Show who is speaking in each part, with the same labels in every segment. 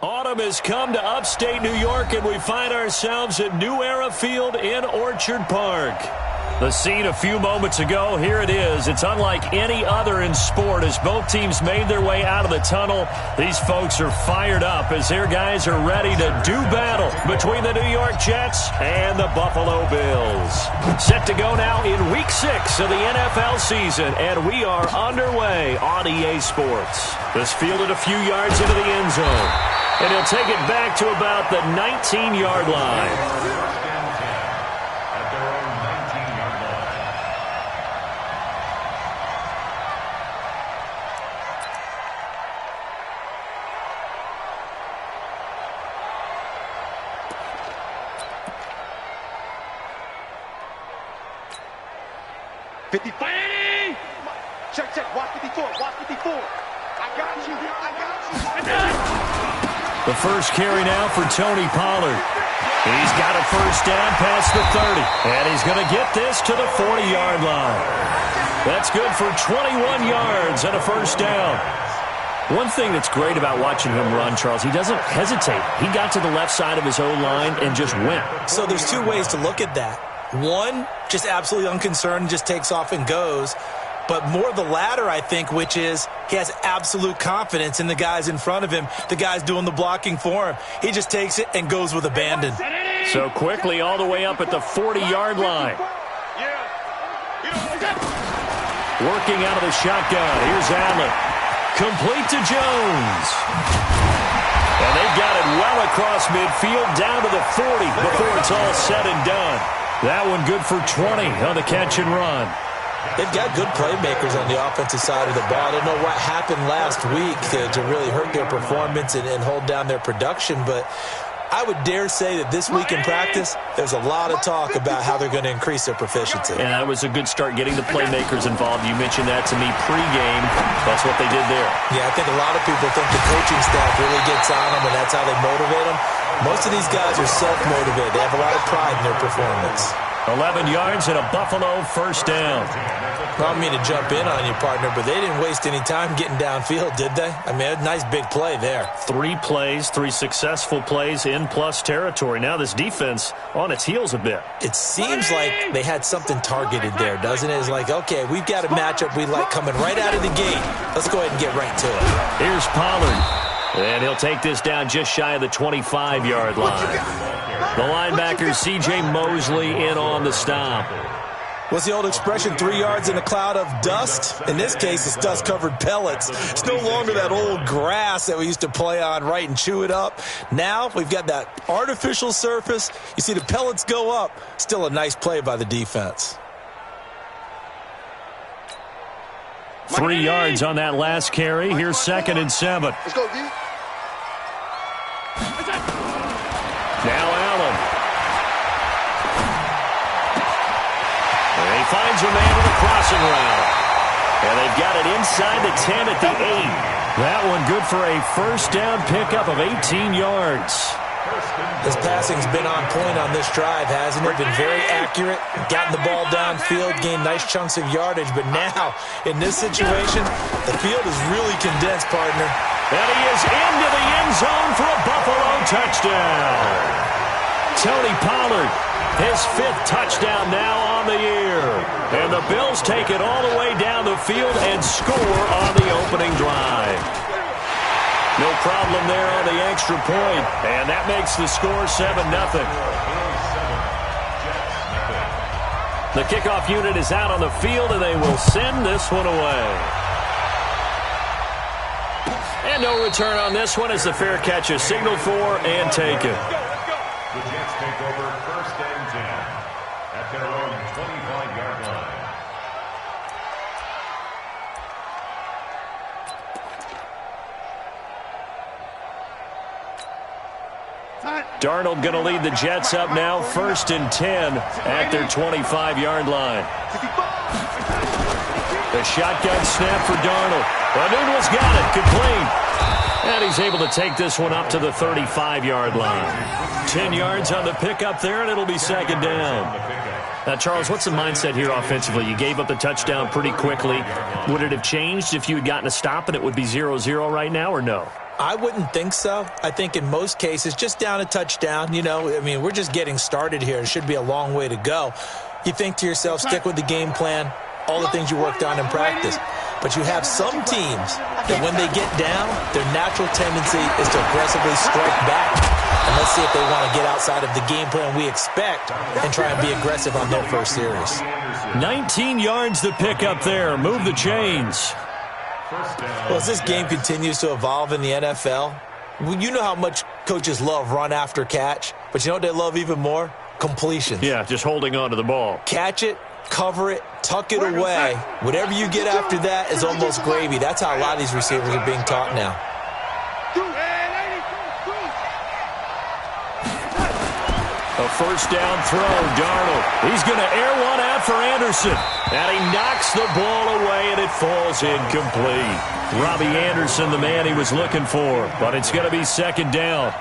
Speaker 1: Autumn has come to upstate New York, and we find ourselves at New Era Field in Orchard Park. The scene a few moments ago, here it is. It's unlike any other in sport as both teams made their way out of the tunnel. These folks are fired up as their guys are ready to do battle between the New York Jets and the Buffalo Bills. Set to go now in Week 6 of the NFL season, and we are underway on EA Sports. This fielded a few yards into the end zone, and he'll take it back to about the 19-yard line.
Speaker 2: Check. Watch 54. I got you.
Speaker 1: The first carry now for Tony Pollard. He's got a first down past the 30. And he's going to get this to the 40-yard line. That's good for 21 yards and a first down. One thing that's great about watching him run, Charles, he doesn't hesitate. He got to the left side of his O-line and just went.
Speaker 3: So there's two ways to look at that. One, just absolutely unconcerned, just takes off and goes. But more the latter, I think, which is he has absolute confidence in the guys in front of him, the guys doing the blocking for him. He just takes it and goes with abandon.
Speaker 1: So quickly all the way up at the 40-yard line. Working out of the shotgun. Here's Allen. Complete to Jones. And they've got it well across midfield down to the 40 before it's all said and done. That one good for 20 on the catch and run.
Speaker 3: They've got good playmakers on the offensive side of the ball. I don't know what happened last week to really hurt their performance and hold down their production, but I would dare say that this week in practice, there's a lot of talk about how they're going to increase their proficiency.
Speaker 1: And that was a good start getting the playmakers involved. You mentioned that to me pregame. That's what they did there.
Speaker 3: Yeah, I think a lot of people think the coaching staff really gets on them, and that's how they motivate them. Most of these guys are self-motivated. They have a lot of pride in their performance.
Speaker 1: 11 yards and a Buffalo first down.
Speaker 3: I don't mean to jump in on you, partner, but they didn't waste any time getting downfield, did they? I mean, a nice big play there.
Speaker 1: 3 plays, 3 successful plays in plus territory. Now this defense on its heels a bit.
Speaker 3: It seems like they had something targeted there, doesn't it? It's like, okay, we've got a matchup we like coming right out of the gate. Let's go ahead and get right to it.
Speaker 1: Here's Pollard. And he'll take this down just shy of the 25-yard line. The linebacker, C.J. Mosley, in on the stop.
Speaker 3: What's the old expression, 3 yards in a cloud of dust? In this case, it's dust-covered pellets. It's no longer that old grass that we used to play on, right, and chew it up. Now we've got that artificial surface. You see the pellets go up. Still a nice play by the defense.
Speaker 1: 3 yards on that last carry. Here's 2nd and 7.
Speaker 2: Let's go, D.
Speaker 1: Now Allen. And he finds a man with a crossing route. And they've got it inside the 10 at the 8. That one good for a first down pickup of 18 yards.
Speaker 3: This passing's been on point on this drive, hasn't it? Been very accurate, gotten the ball downfield, gained nice chunks of yardage. But now, in this situation, the field is really condensed, partner.
Speaker 1: And he is into the end zone for a Buffalo touchdown. Tony Pollard, his 5th touchdown now on the year. And the Bills take it all the way down the field and score on the opening drive. No problem there on the extra point. And that makes the score 7-0. The kickoff unit is out on the field, and they will send this one away. And no return on this one as the fair catch is signaled for and taken.
Speaker 4: The Jets take over 1st and 10 at their own 25-yard line.
Speaker 1: Darnold going to lead the Jets up now, 1st and 10 at their 25-yard line. The shotgun snap for Darnold. Nunez got it, complete. And he's able to take this one up to the 35-yard line. 10 yards on the pickup there, and it'll be 2nd down. Now, Charles, what's the mindset here offensively? You gave up the touchdown pretty quickly. Would it have changed if you had gotten a stop and it would be 0-0 right now, or no?
Speaker 3: I wouldn't think so. I think in most cases, just down a touchdown, we're just getting started here. It should be a long way to go. You think to yourself, stick with the game plan, all the things you worked on in practice. But you have some teams that when they get down, their natural tendency is to aggressively strike back. And let's see if they want to get outside of the game plan we expect and try and be aggressive on their first series.
Speaker 1: 19 yards to pick up there. Move the chains.
Speaker 3: Well, as this game continues to evolve in the NFL, you know how much coaches love run after catch, but you know what they love even more? Completions.
Speaker 1: Yeah, just holding on to the ball.
Speaker 3: Catch it, cover it, tuck it away. Whatever you get after that is almost gravy. That's how a lot of these receivers are being taught now.
Speaker 1: A first down throw, Darnold. He's going to air one out for Anderson. And he knocks the ball away, and it falls incomplete. Robbie Anderson, the man he was looking for. But it's going to be second down.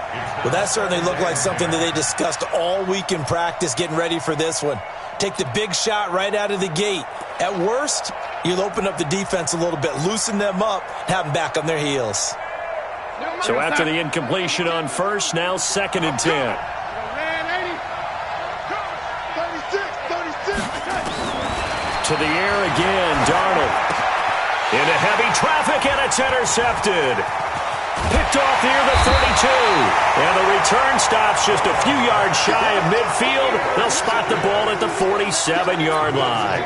Speaker 3: Well, that certainly looked like something that they discussed all week in practice, getting ready for this one. Take the big shot right out of the gate. At worst, you'll open up the defense a little bit, loosen them up, have them back on their heels.
Speaker 1: So after the incompletion on first, now second and 10. To the air again, Darnold. Into heavy traffic, and it's intercepted. Picked off near the 32. And the return stops just a few yards shy of midfield. They'll spot the ball at the 47-yard line.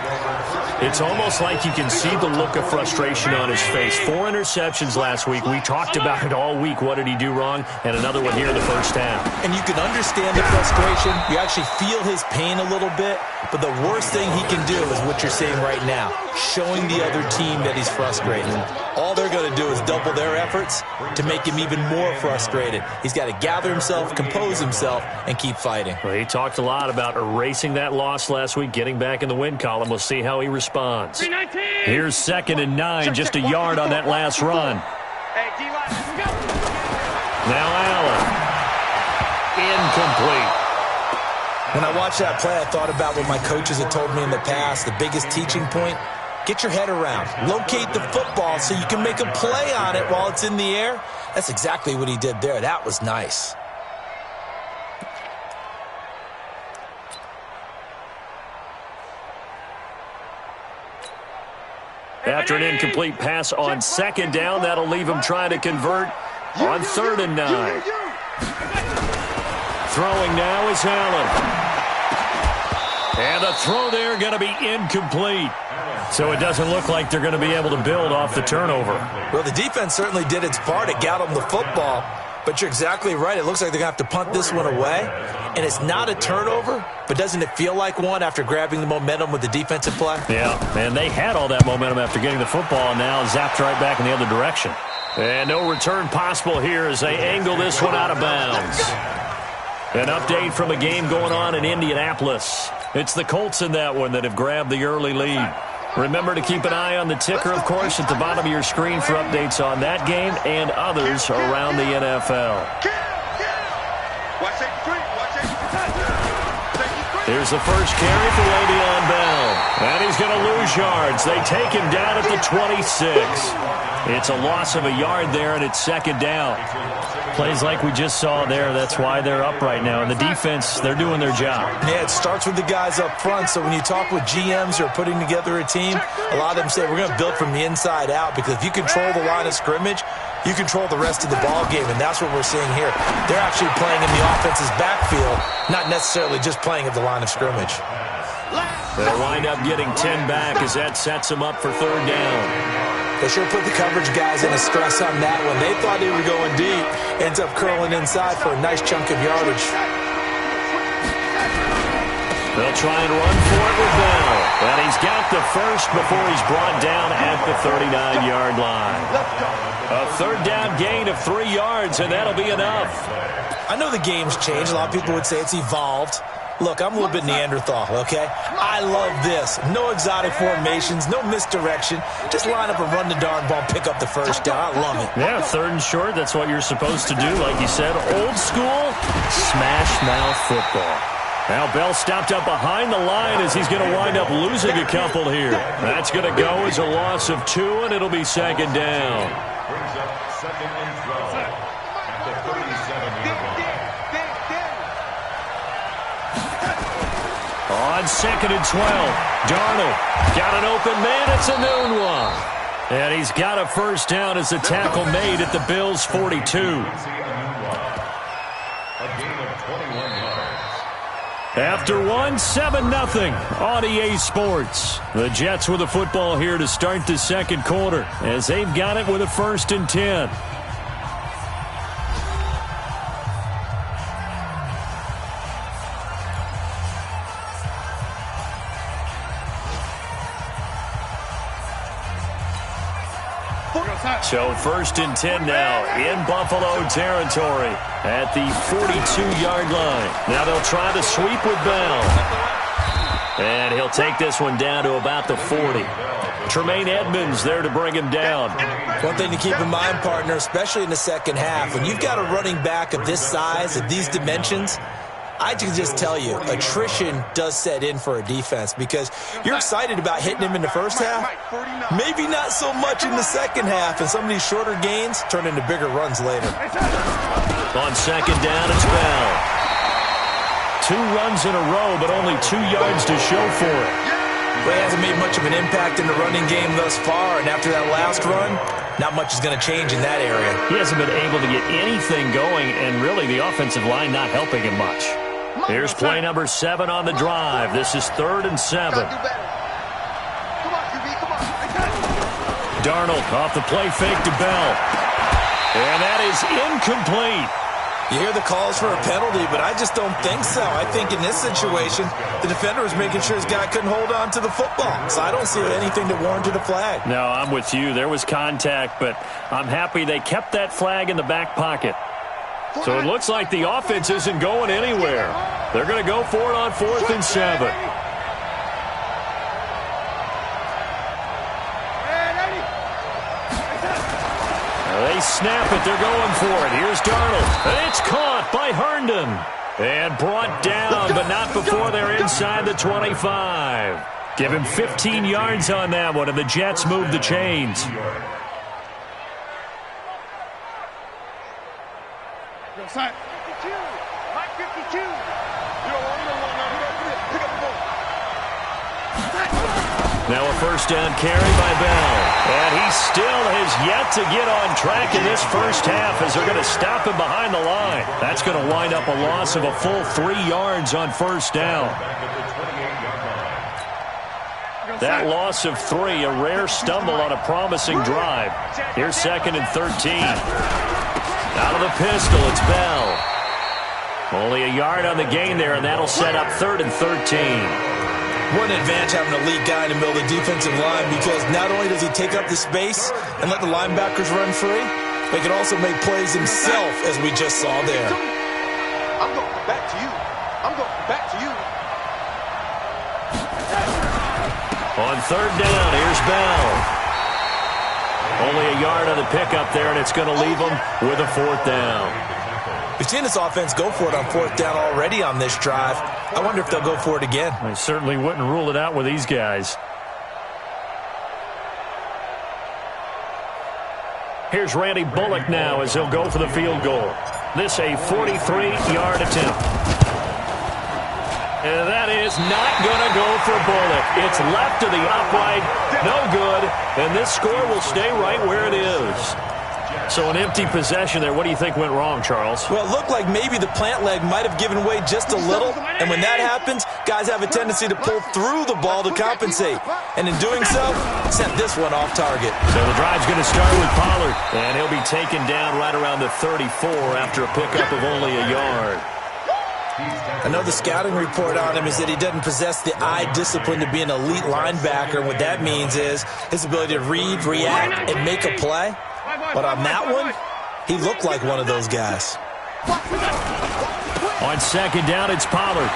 Speaker 1: It's almost like you can see the look of frustration on his face. 4 interceptions last week. We talked about it all week. What did he do wrong? And another one here in the first half.
Speaker 3: And you can understand the frustration. You actually feel his pain a little bit. But the worst thing he can do is what you're seeing right now, showing the other team that he's frustrated. All they're going to do is double their efforts to make him even more frustrated. He's got to gather himself, compose himself, and keep fighting.
Speaker 1: Well, he talked a lot about erasing that loss last week, getting back in the win column. We'll see how he responds. Here's second and 9, just a yard on that last run. Now Allen. Incomplete.
Speaker 3: When I watched that play, I thought about what my coaches had told me in the past. The biggest teaching point, get your head around. Locate the football so you can make a play on it while it's in the air. That's exactly what he did there. That was nice.
Speaker 1: After an incomplete pass on second down, that'll leave him trying to convert on third and 9. Throwing now is Allen. And the throw there going to be incomplete. So it doesn't look like they're going to be able to build off the turnover.
Speaker 3: Well, the defense certainly did its part. It got them the football. But you're exactly right. It looks like they're going to have to punt this one away. And it's not a turnover, but doesn't it feel like one after grabbing the momentum with the defensive play?
Speaker 1: Yeah, and they had all that momentum after getting the football and now zapped right back in the other direction. And no return possible here as they angle this one out of bounds. An update from a game going on in Indianapolis. It's the Colts in that one that have grabbed the early lead. Remember to keep an eye on the ticker, of course, at the bottom of your screen for updates on that game and others around the NFL. Here's the first carry for Le'Veon Bell. And he's going to lose yards. They take him down at the 26. It's a loss of a yard there, and it's second down. Plays like we just saw there, that's why they're up right now. And the defense, they're doing their job.
Speaker 3: Yeah, it starts with the guys up front. So when you talk with GMs who are putting together a team, a lot of them say we're going to build from the inside out, because if you control the line of scrimmage, you control the rest of the ball game, and that's what we're seeing here. They're actually playing in the offense's backfield, not necessarily just playing at the line of scrimmage.
Speaker 1: They'll wind up getting 10 back as that sets them up for third down.
Speaker 3: They sure put the coverage guys in a stress on that one. They thought they were going deep. Ends up curling inside for a nice chunk of yardage.
Speaker 1: They'll try and run for it with Bell. And he's got the first before he's brought down at the 39-yard line. A third down gain of 3 yards, and that'll be enough.
Speaker 3: I know the game's changed. A lot of people would say it's evolved. Look, I'm a little bit Neanderthal, okay? I love this. No exotic formations, no misdirection. Just line up and run the darn ball, pick up the first down. I love it.
Speaker 1: Yeah, third and short, that's what you're supposed to do. Like you said, old school, smash mouth football. Now Bell stopped up behind the line as he's going to wind up losing a couple here. That's going to go as a loss of 2, and it'll be second down.
Speaker 4: Brings up second and 12.
Speaker 1: 2nd and 12. Darnold got an open man. It's Enunwa. And he's got a first down as the tackle made at the Bills' 42. After one, 7-0 on EA Sports. The Jets with the football here to start the second quarter as they've got it with a 1st and 10. So 1st and 10 now in Buffalo territory at the 42-yard line. Now they'll try to sweep with Bell. And he'll take this one down to about the 40. Tremaine Edmonds there to bring him down.
Speaker 3: One thing to keep in mind, partner, especially in the second half, when you've got a running back of this size, of these dimensions, I can just tell you, attrition does set in for a defense because you're excited about hitting him in the first half. Maybe not so much in the second half, and some of these shorter gains turn into bigger runs later.
Speaker 1: On 2nd down, it's Bell. 2 runs in a row, but only 2 yards to show for it.
Speaker 3: Well, he hasn't made much of an impact in the running game thus far, and after that last run, not much is going to change in that area.
Speaker 1: He hasn't been able to get anything going, and really the offensive line not helping him much. Here's play number 7 on the drive. This is 3rd and 7. Darnold off the play fake to Bell. And that is incomplete.
Speaker 3: You hear the calls for a penalty, but I just don't think so. I think in this situation, the defender was making sure his guy couldn't hold on to the football. So I don't see anything that warranted a flag.
Speaker 1: No, I'm with you. There was contact, but I'm happy they kept that flag in the back pocket. So it looks like the offense isn't going anywhere. They're going to go for it on 4th and 7. They snap it. They're going for it. Here's Darnold. It's caught by Herndon. And brought down, but not before they're inside the 25. Give him 15 yards on that one, and the Jets move the chains.
Speaker 2: Side. 52. Mike 52. You don't want pick up the ball.
Speaker 1: Now a first down carry by Bell. And he still has yet to get on track in this first half as they're going to stop him behind the line. That's going to wind up a loss of a full 3 yards on first down. That loss of 3, a rare stumble on a promising drive. Here's 2nd and 13. Out of the pistol, it's Bell. Only a yard on the gain there, and that'll set up 3rd and 13.
Speaker 3: What an advantage having an elite guy in the middle of the defensive line, because not only does he take up the space and let the linebackers run free, but he can also make plays himself, as we just saw there.
Speaker 2: I'm going back to you. I'm going back to you.
Speaker 1: On 3rd down, here's Bell. Only a yard on the pickup there, and it's going to leave them with a 4th down.
Speaker 3: We've seen this offense go for it on 4th down already on this drive. I wonder if they'll go for it again.
Speaker 1: I certainly wouldn't rule it out with these guys. Here's Randy Bullock now as he'll go for the field goal. This a 43-yard attempt. And that is not going to go for Bullock. It's left to the upright. No good. And this score will stay right where it is. So an empty possession there. What do you think went wrong, Charles?
Speaker 3: Well, it looked like maybe the plant leg might have given way just a little. And when that happens, guys have a tendency to pull through the ball to compensate. And in doing so, sent this one off target.
Speaker 1: So the drive's going to start with Pollard. And he'll be taken down right around the 34 after a pickup of only a yard.
Speaker 3: I know the scouting report on him is that he doesn't possess the eye discipline to be an elite linebacker. What that means is his ability to read, react, and make a play. But on that one, he looked like one of those guys.
Speaker 1: On 2nd down, it's Pollard.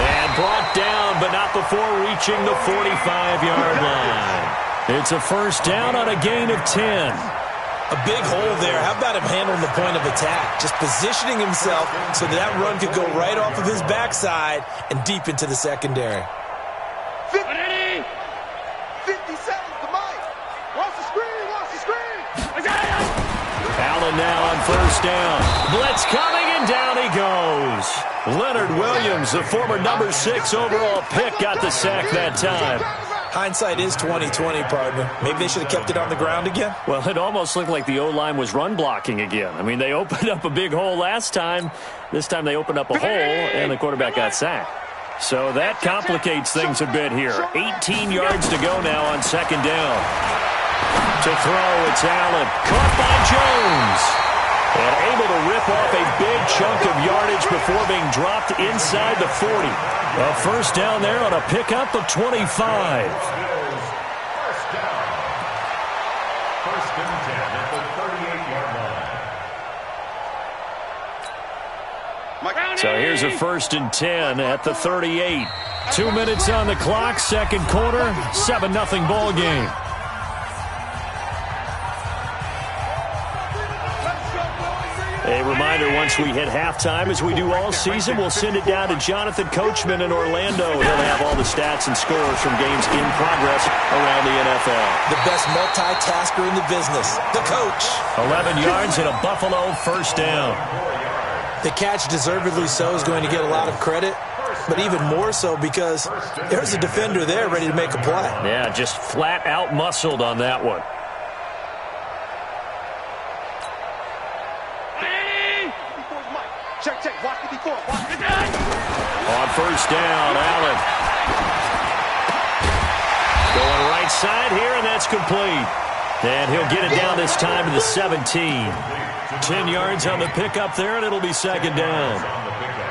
Speaker 1: And brought down, but not before reaching the 45-yard line. It's a first down on a gain of 10.
Speaker 3: A big hole there. How about him handling the point of attack? Just positioning himself so that run could go right off of his backside and deep into the secondary.
Speaker 2: 50 seconds to Mike. Watch the screen.
Speaker 1: Allen now on first down. Blitz coming And down he goes. Leonard Williams, the former number 6 overall pick, got the sack that time.
Speaker 3: Hindsight is 20/20, partner. Maybe they should have kept it on the ground again.
Speaker 1: Well, it almost looked like the O-line was run blocking again. I mean, they opened up a big hole last time. This time they opened up a hole, and the quarterback got sacked. So that complicates things a bit here. 18 yards to go now on second down. To throw, it's Allen. Caught by Jones. And able to rip off a big chunk of yardage before being dropped inside the 40. A first down there on a pickup of 25.
Speaker 4: First and 10 at the 38-yard line.
Speaker 1: So here's a first and 10 at the 38. 2 minutes on the clock, second quarter, 7-0 ball game. A reminder, once we hit halftime, as we do all season, we'll send it down to Jonathan Coachman in Orlando. He'll have all the stats and scores from games in progress around the NFL.
Speaker 3: The best multitasker in the business, the coach.
Speaker 1: 11 yards and a Buffalo first down.
Speaker 3: The catch, deservedly so, is going to get a lot of credit, but even more so because there's a defender there ready to make a play.
Speaker 1: Yeah, just flat out muscled on that one. On first down, Allen. Going right side here, and that's complete. And he'll get it down this time to the 17. 10 yards on the pickup there, and it'll be second down.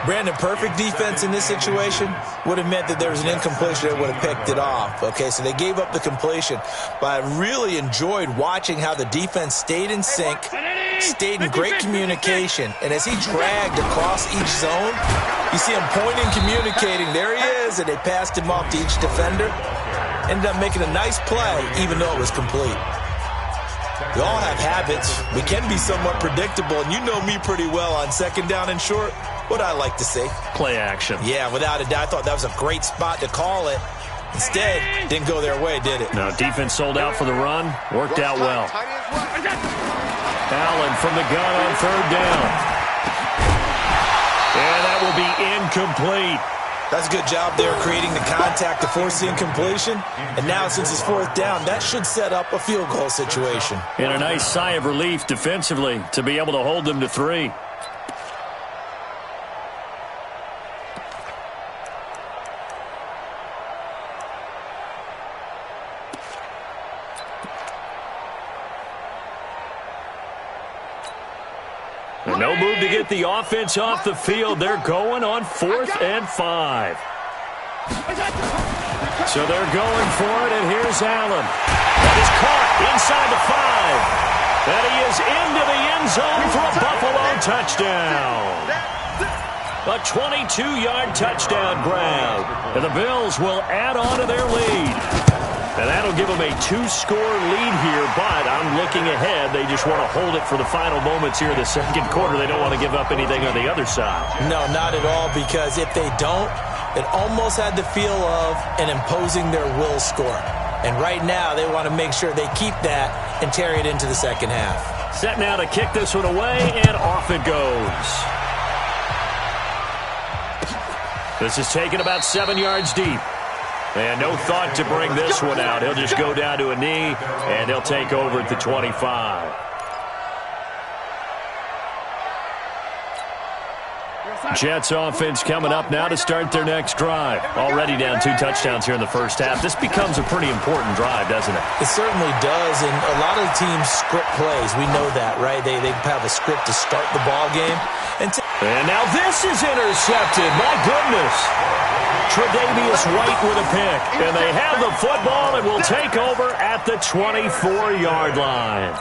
Speaker 3: Brandon, perfect defense in this situation would have meant that there was an incompletion that would have picked it off. Okay, so they gave up the completion, but I really enjoyed watching how the defense stayed in sync, stayed in great communication, and as he dragged across each zone, you see him pointing, communicating. There he is, and they passed him off to each defender. Ended up making a nice play, even though it was complete. We all have habits. We can be somewhat predictable, and you know me pretty well on second down and short. What I like to see.
Speaker 1: Play action.
Speaker 3: Yeah, without a doubt. I thought that was a great spot to call it. Instead, didn't go their way, did it?
Speaker 1: No, defense sold out for the run. Worked out well. Allen from the gun on third down. And that will be incomplete.
Speaker 3: That's a good job there creating the contact to force the incompletion. And now, since it's fourth down, that should set up a field goal situation.
Speaker 1: And a nice sigh of relief defensively to be able to hold them to 3. No move to get the offense off the field. They're going on 4th and 5. So they're going for it, and here's Allen. That is caught inside the 5. And he is into the end zone for a Buffalo touchdown. A 22-yard touchdown grab. And the Bills will add on to their lead. And that'll give them a 2-score lead here, but I'm looking ahead. They just want to hold it for the final moments here in the second quarter. They don't want to give up anything on the other side.
Speaker 3: No, not at all, because if they don't, it almost had the feel of an imposing their will score. And right now, they want to make sure they keep that and carry it into the second half.
Speaker 1: Set now to kick this one away, and off it goes. This is taken about 7 yards deep. And no thought to bring this one out. He'll just go down to a knee, and they'll take over at the 25. Jets offense coming up now to start their next drive. Already down 2 touchdowns here in the first half. This becomes a pretty important drive, doesn't it?
Speaker 3: It certainly does, and a lot of teams script plays. We know that, right? They have a script to start the ball game.
Speaker 1: And now this is intercepted. My goodness. Tre'Davious White with a pick. And they have the football and will take over at the 24-yard line.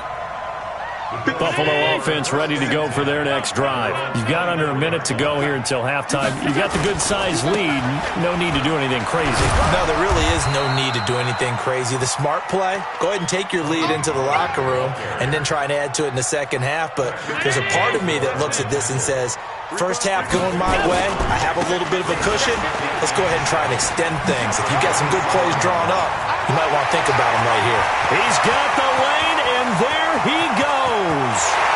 Speaker 1: Buffalo offense ready to go for their next drive. You've got under a minute to go here until halftime. You've got the good-sized lead. No need to do anything crazy.
Speaker 3: No, there really is no need to do anything crazy. The smart play, go ahead and take your lead into the locker room and then try and add to it in the second half. But there's a part of me that looks at this and says, first half going my way, I have a little bit of a cushion. Let's go ahead and try and extend things. If you've got some good plays drawn up, you might want to think about them right here.
Speaker 1: He's got the lane, and there he goes.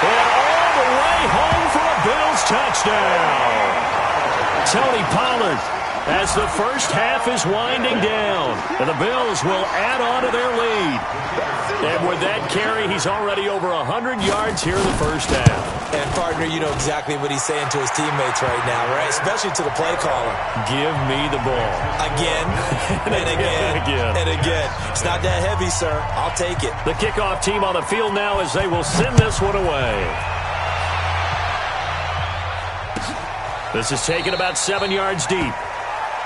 Speaker 1: And all the way home for a Bills touchdown. touchdown. Tony Pollard, as the first half is winding down, and the Bills will add on to their lead. And with that carry, he's already over 100 yards here in the first half.
Speaker 3: And, partner, you know exactly what he's saying to his teammates right now, right? Especially to the play caller.
Speaker 1: Give me the ball.
Speaker 3: Again, and again, and again. It's not that heavy, sir. I'll take it.
Speaker 1: The kickoff team on the field now as they will send this one away. This is taken about 7 yards deep.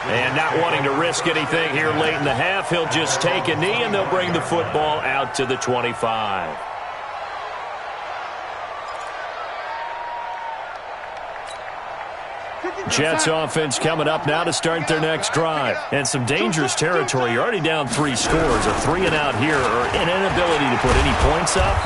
Speaker 1: And not wanting to risk anything here late in the half, he'll just take a knee, and they'll bring the football out to the 25. Jets offense coming up now to start their next drive. And some dangerous territory. You're already down 3 scores. A 3-and-out here, or an inability to put any points up.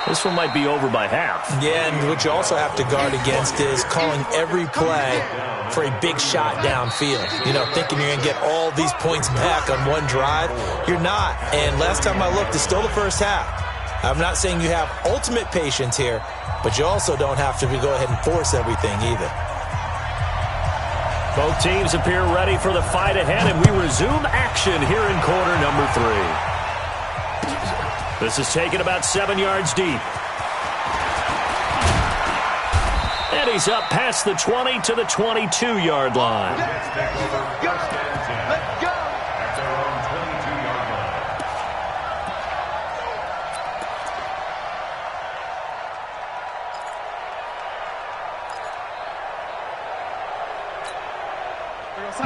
Speaker 1: This one might be over by half. Yeah, and what you also have to guard against is calling every play for a big shot downfield. You know, thinking you're going to get all these points back on one drive. You're not. And last time I looked, it's still the first half. I'm not saying you have ultimate patience here, but you also don't have to go ahead and force everything either. Both teams appear ready for the fight ahead, and we resume action here in quarter number 3. This is taken about 7 yards deep. And he's up past the 20 to the 22-yard line.
Speaker 2: Let's go.
Speaker 4: At their own 22-yard line.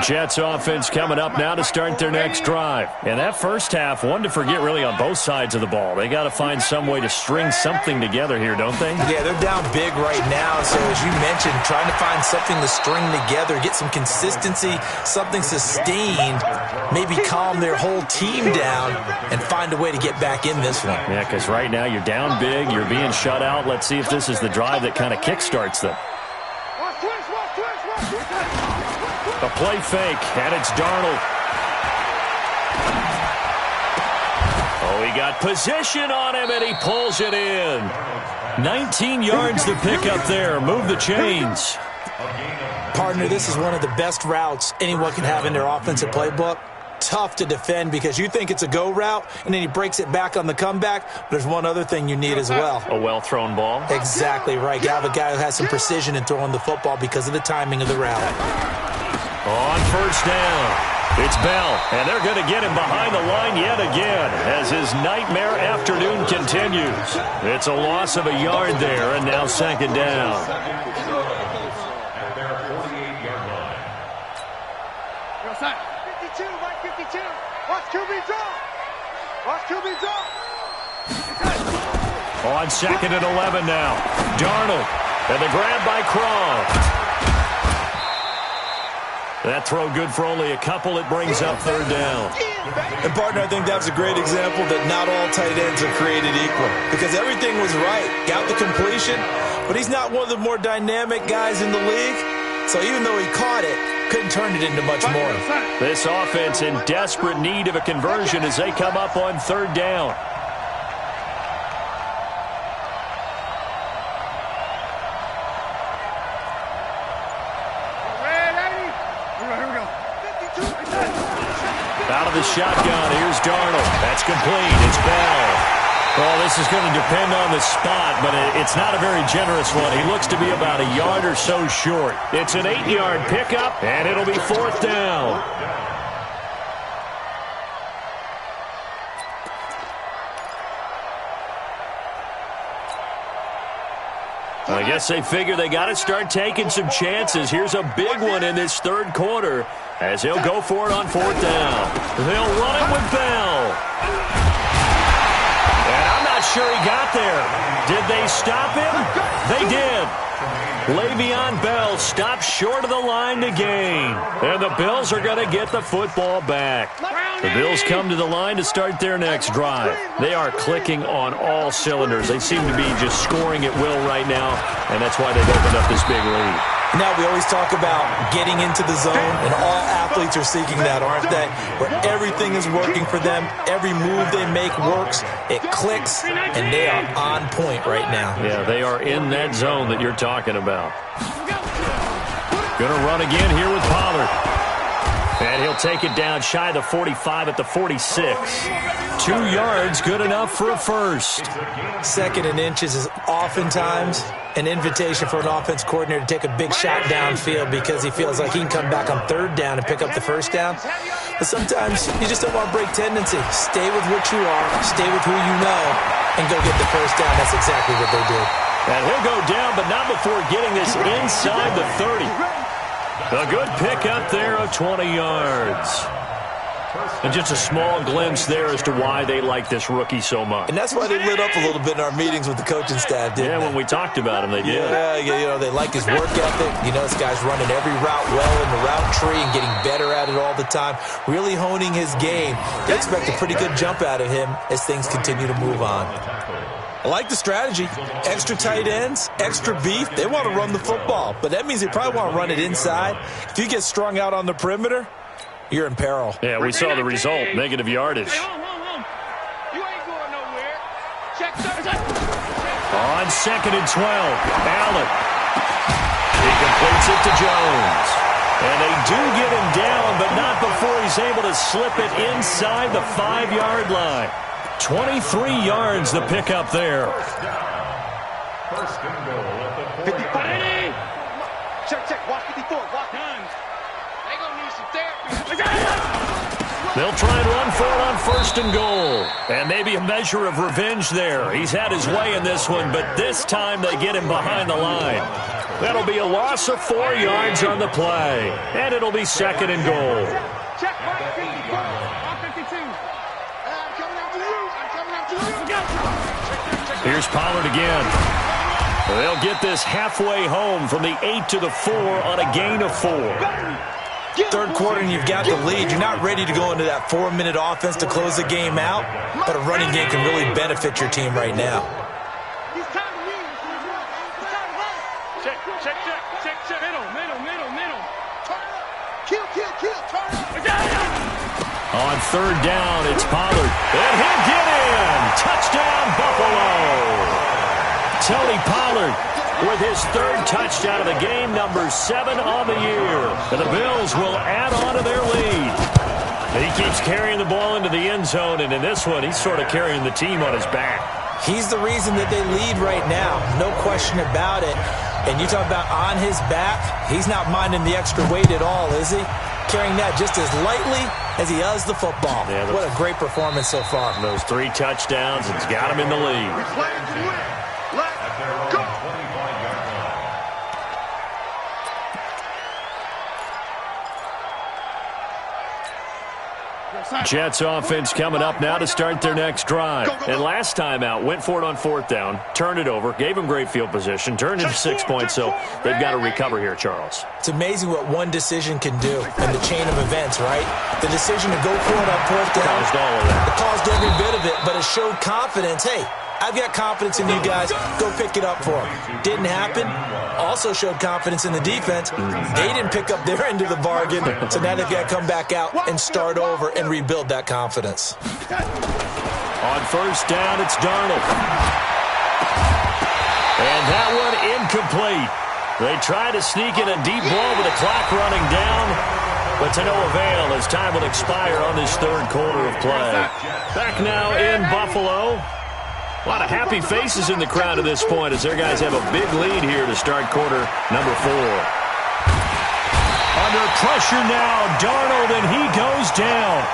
Speaker 1: Jets offense coming up now to start their next drive. And that first half, one to forget really on both sides of the ball. They got to find some way to string something together here, don't they?
Speaker 3: Yeah, they're down big right now. So as you mentioned, trying to find something to string together, get some consistency, something sustained, maybe calm their whole team down and find a way to get back in this one.
Speaker 1: Yeah, because right now you're down big, you're being shut out. Let's see if this is the drive that kind of kickstarts them. A play fake, and it's Darnold. Oh, he got position on him, and he pulls it in. 19 yards to pick up there. Move the chains.
Speaker 3: Partner, this is one of the best routes anyone can have in their offensive playbook. Tough to defend because you think it's a go route, and then he breaks it back on the comeback. But there's one other thing you need as well.
Speaker 1: A well-thrown ball.
Speaker 3: Exactly right. You have a guy who has some precision in throwing the football because of the timing of the route.
Speaker 1: On first down, it's Bell, and they're going to get him behind the line yet again as his nightmare afternoon continues. It's a loss of a yard there, and now second down.
Speaker 4: At their 48-yard line.
Speaker 2: 52, right 52. Watch QB draw. Watch QB draw.
Speaker 1: On second and 11 now. Darnold, and the grab by Croft. That throw good for only a couple. It brings up third down.
Speaker 3: And, partner, I think that was a great example that not all tight ends are created equal because everything was right. Got the completion, but he's not one of the more dynamic guys in the league. So even though he caught it, couldn't turn it into much more.
Speaker 1: This offense in desperate need of a conversion as they come up on third down. Out of the shotgun, here's Darnold. That's complete. It's Bell. Well, this is going to depend on the spot, but it's not a very generous one. He looks to be about a yard or so short. It's an 8-yard pickup, and it'll be fourth down. I guess they figure they got to start taking some chances. Here's a big one in this third quarter as he'll go for it on fourth down. They'll run it with Bell. And I'm not sure he got there. Did they stop him? They did. Le'Veon Bell stopped short of the line to gain. And the Bills are going to get the football back. The Bills come to the line to start their next drive. They are clicking on all cylinders. They seem to be just scoring at will right now, and that's why they've opened up this big lead.
Speaker 3: Now, we always talk about getting into the zone, and all athletes are seeking that, aren't they? Where everything is working for them, every move they make works, it clicks, and they are on point right now.
Speaker 1: Yeah, they are in that zone that you're talking about. Going to run again here with Pollard. And he'll take it down shy of the 45 at the 46. 2 yards, good enough for a first.
Speaker 3: 2nd and inches is oftentimes an invitation for an offense coordinator to take a big shot downfield because he feels like he can come back on 3rd down and pick up the 1st down. But sometimes you just don't want to break tendency. Stay with what you are, stay with who you know, and go get the 1st down. That's exactly what they did.
Speaker 1: And he'll go down, but not before getting this inside the 30. A good pickup there of 20 yards. And just a small glimpse there as to why they like this rookie so much.
Speaker 3: And that's why they lit up a little bit in our meetings with the coaching staff, didn't they?
Speaker 1: When we talked about him, they did.
Speaker 3: Yeah, you know, they like his work ethic. You know, this guy's running every route well in the route tree and getting better at it all the time, really honing his game. They expect a pretty good jump out of him as things continue to move on. I like the strategy. Extra tight ends, extra beef. They want to run the football, but that means they probably want to run it inside. If you get strung out on the perimeter, you're in peril.
Speaker 1: Yeah, we saw the result, negative yardage.
Speaker 2: Hey, you ain't going nowhere. Check.
Speaker 1: On 2nd and 12, Allen. He completes it to Jones. And they do get him down, but not before he's able to slip it inside the 5-yard line. 23 yards the pickup there.
Speaker 4: First and goal at the 40.
Speaker 2: Check. Watch 54. Watch guns. They gonna need some therapy.
Speaker 1: They'll try and run for it on 1st and goal. And maybe a measure of revenge there. He's had his way in this one, but this time they get him behind the line. That'll be a loss of 4 yards on the play. And it'll be 2nd and goal.
Speaker 2: Check. Watch 54. On 52. I'm coming after you.
Speaker 1: Here's Pollard again. They'll get this halfway home from the 8 to the 4 on a gain of 4.
Speaker 3: 3rd quarter and you've got the lead. You're not ready to go into that 4-minute offense to close the game out, but a running game can really benefit your team right now.
Speaker 2: Check. Middle. Kill.
Speaker 1: On 3rd down, it's Pollard. And he'll get in. Touchdown, Buffalo. Tony Pollard with his 3rd touchdown of the game, number 7 on the year. And the Bills will add on to their lead. And he keeps carrying the ball into the end zone, and in this one, he's sort of carrying the team on his back.
Speaker 3: He's the reason that they lead right now, no question about it. And you talk about on his back, he's not minding the extra weight at all, is he? Carrying that just as lightly as he does the football.
Speaker 1: Yeah,
Speaker 3: what a great performance so far.
Speaker 1: Those 3 touchdowns, it's got him in the lead.
Speaker 2: Let's go.
Speaker 1: Jets offense coming up now to start their next drive. And last time out, went for it on 4th down, turned it over, gave them great field position, turned into 6 points, so they've got to recover here, Charles.
Speaker 3: It's amazing what one decision can do in the chain of events, right? The decision to go for it on 4th down.
Speaker 1: Caused all of that.
Speaker 3: It caused every bit of it, but it showed confidence. Hey, I've got confidence in you guys. Go pick it up for them. Didn't happen. Also showed confidence in the defense. They didn't pick up their end of the bargain, so now they've got to come back out and start over and rebuild that confidence.
Speaker 1: On 1st down, it's Darnold. And that one incomplete. They try to sneak in a deep ball with the clock running down, but to no avail as time will expire on this 3rd quarter of play. Back now in Buffalo. A lot of happy faces in the crowd at this point as their guys have a big lead here to start quarter number 4. Under pressure now, Darnold, and he goes down.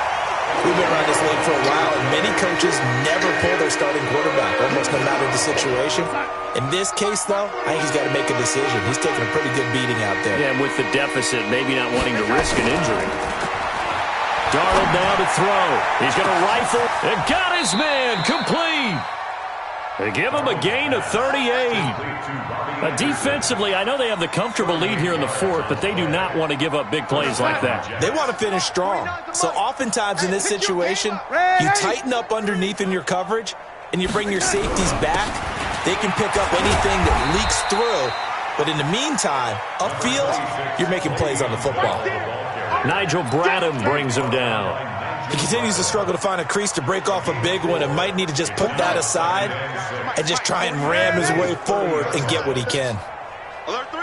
Speaker 3: We've been around this league for a while, and many coaches never pull their starting quarterback, almost no matter the situation. In this case, though, I think he's got to make a decision. He's taking a pretty good beating out there.
Speaker 1: Yeah, and with the deficit, maybe not wanting to risk an injury. Darnold now to throw. He's going to rifle and got his man complete. They give him a gain of 38. Defensively, I know they have the comfortable lead here in the 4th, but they do not want to give up big plays like that.
Speaker 3: They want to finish strong. So oftentimes in this situation, you tighten up underneath in your coverage, and you bring your safeties back. They can pick up anything that leaks through. But in the meantime, upfield, you're making plays on the football.
Speaker 1: Nigel Bradham brings him down.
Speaker 3: He continues to struggle to find a crease to break off a big one and might need to just put that aside and just try and ram his way forward and get what he can.
Speaker 2: Alert 3.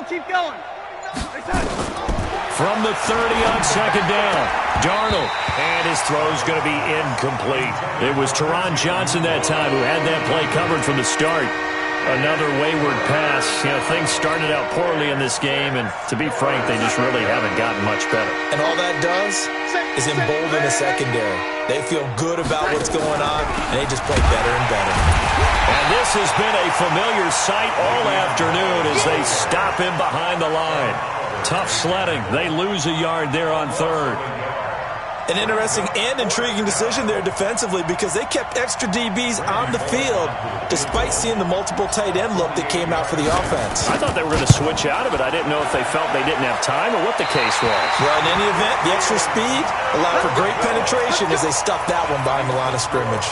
Speaker 2: keep going.
Speaker 1: From the 30 on second down, Darnold, and his throw's going to be incomplete. It was Teron Johnson that time who had that play covered from the start. Another wayward pass. Things started out poorly in this game, and to be frank, they just really haven't gotten much better.
Speaker 3: And all that does is embolden the secondary. They feel good about what's going on, and they just play better and better.
Speaker 1: And this has been a familiar sight all afternoon as they stop him behind the line. Tough sledding. They lose a yard there on third.
Speaker 3: An interesting and intriguing decision there defensively because they kept extra DBs on the field despite seeing the multiple tight end look that came out for the offense.
Speaker 1: I thought they were going to switch out of it. I didn't know if they felt they didn't have time or what the case was.
Speaker 3: Well, in any event, the extra speed allowed for great penetration as they stuffed that one behind the line of scrimmage.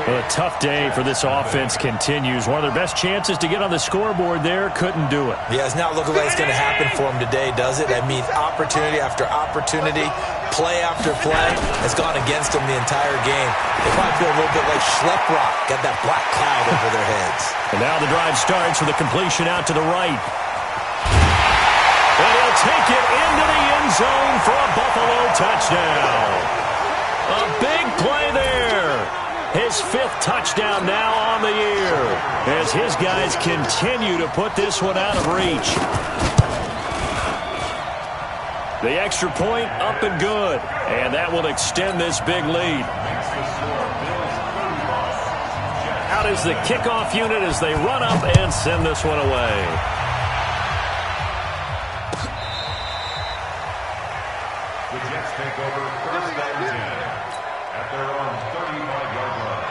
Speaker 1: Well, a tough day for this offense continues. One of their best chances to get on the scoreboard there, couldn't do it.
Speaker 3: Yeah, it's not looking like it's going to happen for them today, does it? I mean, opportunity after opportunity, play after play has gone against them the entire game. They probably feel a little bit like Schleprock, got that black cloud over their heads.
Speaker 1: And now the drive starts with a completion out to the right. And he'll take it into the end zone for a Buffalo touchdown. A big play there. His 5th touchdown now on the year as his guys continue to put this one out of reach. The extra point up and good, and that will extend this big lead. Out is the kickoff unit as they run up and send this one away.
Speaker 4: The Jets take over first and 10 at their own 35-yard line.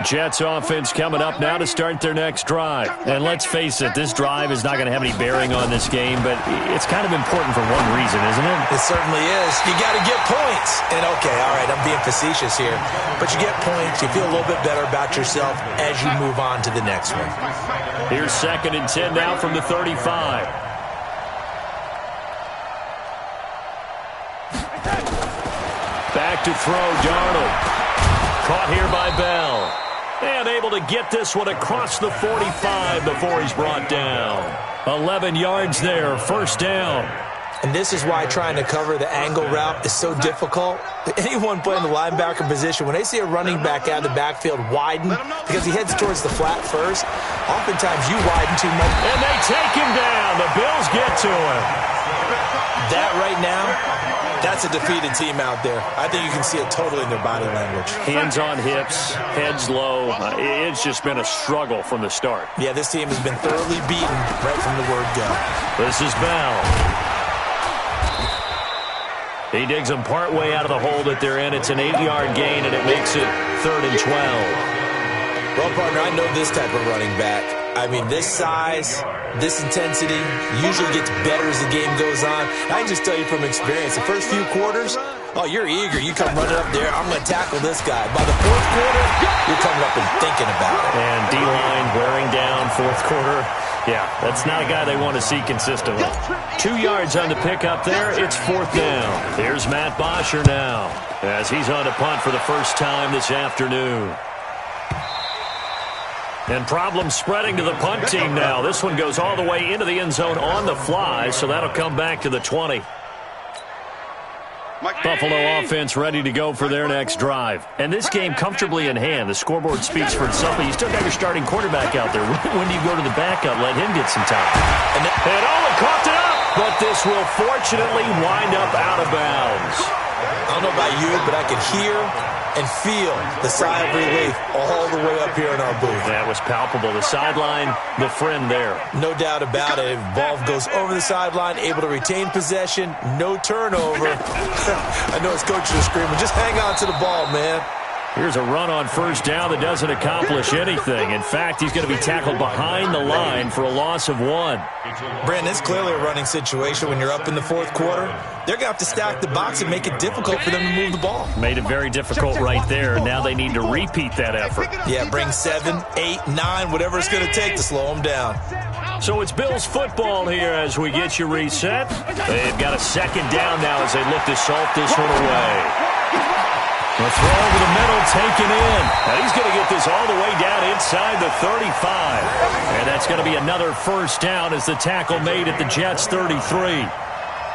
Speaker 1: Jets offense coming up now to start their next drive. And let's face it, this drive is not going to have any bearing on this game, but it's kind of important for one reason, isn't it?
Speaker 3: It certainly is. You got to get points. And okay, all right, I'm being facetious here, but you get points, you feel a little bit better about yourself as you move on to the next one.
Speaker 1: Here's 2nd and 10 now from the 35. Back to throw, Darnold. Caught here by Bell. And able to get this one across the 45 before he's brought down. 11 yards there, first down.
Speaker 3: And this is why trying to cover the angle route is so difficult. Anyone playing the linebacker position, when they see a running back out of the backfield widen because he heads towards the flat first, oftentimes you widen too much.
Speaker 1: And they take him down. The Bills get to him.
Speaker 3: That right now, that's a defeated team out there. I think you can see it totally in their body language.
Speaker 1: Hands on hips, heads low. It's just been a struggle from the start.
Speaker 3: Yeah, this team has been thoroughly beaten right from the word go.
Speaker 1: This is Bell. He digs them partway out of the hole that they're in. It's an 8-yard gain, and it makes it 3rd and 12.
Speaker 3: Well, partner, I know this type of running back. I mean, this size, this intensity usually gets better as the game goes on. I can just tell you from experience, the first few quarters, oh, you're eager. You come running up there, I'm going to tackle this guy. By the 4th quarter, you're coming up and thinking about it.
Speaker 1: And D-line wearing down 4th quarter. Yeah, that's not a guy they want to see consistently. 2 yards on the pickup there. It's 4th down. Here's Matt Bosher now as he's on a punt for the first time this afternoon. And problems spreading to the punt team now. This one goes all the way into the end zone on the fly, so that'll come back to the 20. Buffalo offense ready to go for their next drive. And this game comfortably in hand. The scoreboard speaks for itself, but you still got your starting quarterback out there. When do you go to the backup? Let him get some time. And Olin coughed it up, but this will fortunately wind up out of bounds.
Speaker 3: I don't know about you, but I can hear and feel the sigh of relief all the way up here in our booth.
Speaker 1: That was palpable. The sideline, the friend there.
Speaker 3: No doubt about it. Ball goes over the sideline, able to retain possession, no turnover. I know his coaches are screaming, just hang on to the ball, man.
Speaker 1: Here's a run on first down that doesn't accomplish anything. In fact, he's going to be tackled behind the line for a loss of 1.
Speaker 3: Brandon, it's clearly a running situation when you're up in the 4th quarter. They're going to have to stack the box and make it difficult for them to move the ball.
Speaker 1: Made it very difficult right there. Now they need to repeat that effort.
Speaker 3: Yeah, bring 7, 8, 9, whatever it's going to take to slow them down.
Speaker 1: So it's Bills football here as we get you reset. They've got a 2nd down now as they look to salt this one away. The throw over the middle taken in. And he's going to get this all the way down inside the 35. And that's going to be another first down as the tackle made at the Jets' 33.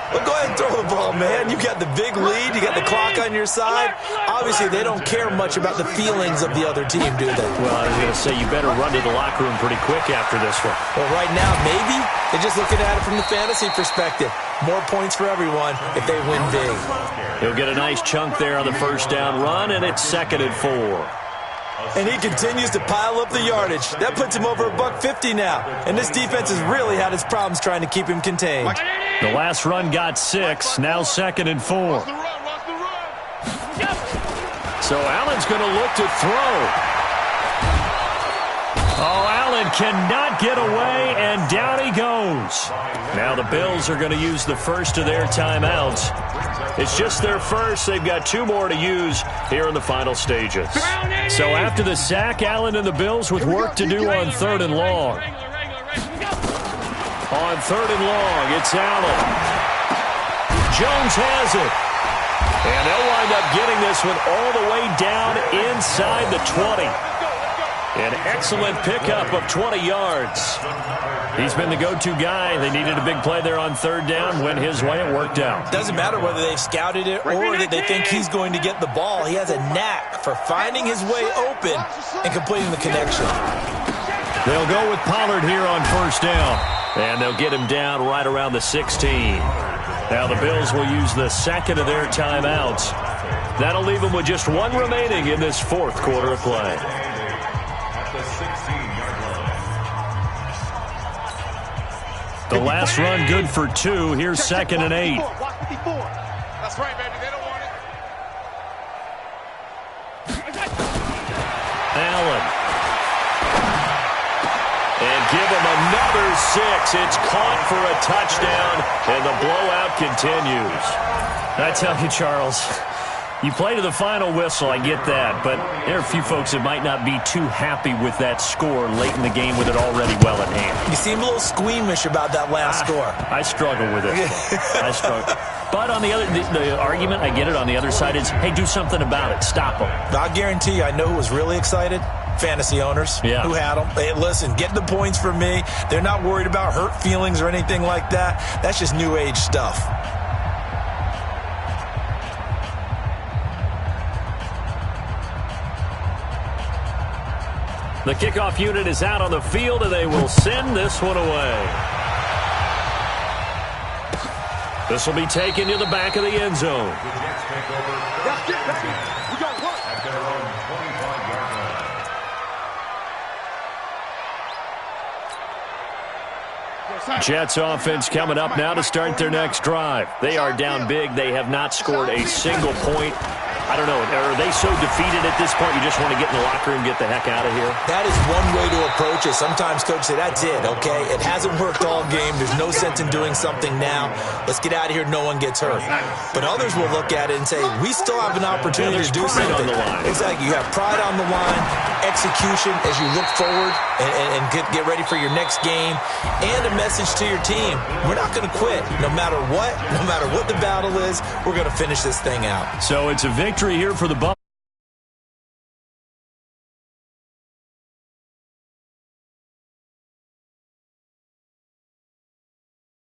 Speaker 3: Well, go ahead and throw the ball, man. You got the big lead. You got the clock on your side. Obviously, they don't care much about the feelings of the other team, do they?
Speaker 1: Well, I was going to say, you better run to the locker room pretty quick after this one.
Speaker 3: Well, right now, maybe they're just looking at it from the fantasy perspective. More points for everyone if they win big.
Speaker 1: He'll get a nice chunk there on the first down run, and it's 2nd and 4.
Speaker 3: And he continues to pile up the yardage. That puts him over $150 now. And this defense has really had its problems trying to keep him contained.
Speaker 1: The last run got 6, now 2nd and 4. So Allen's going to look to throw. Oh, Allen cannot get away, and down he goes. Now the Bills are going to use the first of their timeouts. It's just their first. They've got 2 more to use here in the final stages. So after the sack, Allen and the Bills with work to do on 3rd and long. On 3rd and long, it's Allen. Jones has it. And they'll wind up getting this one all the way down inside the 20. An excellent pickup of 20 yards. He's been the go-to guy. They needed a big play there on 3rd down. Went his way. It worked out.
Speaker 3: Doesn't matter whether they've scouted it or that they think he's going to get the ball. He has a knack for finding his way open and completing the connection.
Speaker 1: They'll go with Pollard here on 1st down. And they'll get him down right around the 16. Now the Bills will use the 2nd of their timeouts. That'll leave them with just 1 remaining in this 4th quarter of play. The last run good for 2. Here's 2nd and 8.
Speaker 2: That's right, baby. They don't want it.
Speaker 1: Allen. And give him another 6. It's caught for a touchdown, and the blowout continues. I tell you, Charles, you play to the final whistle, I get that, but there are a few folks that might not be too happy with that score late in the game with it already well at hand.
Speaker 3: You seem a little squeamish about that last score.
Speaker 1: I struggle with it. I struggle. But on the other, the argument, I get it, on the other side is, hey, do something about it. Stop them.
Speaker 3: I guarantee you, I know who was really excited. Fantasy owners who had them. Hey, listen, get the points for me. They're not worried about hurt feelings or anything like that. That's just new age stuff.
Speaker 1: The kickoff unit is out on the field, and they will send this one away. This will be taken to the back of the end zone.
Speaker 2: That's it, baby. We got work.
Speaker 4: At their own 25-yard line.
Speaker 1: Jets offense coming up now to start their next drive. They are down big. They have not scored a single point. I don't know. Are they so defeated at this point you just want to get in the locker room and get the heck out of here?
Speaker 3: That is one way to approach it. Sometimes coaches say, that's it, okay? It hasn't worked all game. There's no sense in doing something now. Let's get out of here. No one gets hurt. But others will look at it and say, we still have an opportunity to do something.
Speaker 1: On the line.
Speaker 3: Exactly. You have pride on the line, execution as you look forward and get ready for your next game, and a message to your team. We're not going to quit. No matter what the battle is, we're going to finish this thing out.
Speaker 1: So it's a victory here for the Bucs.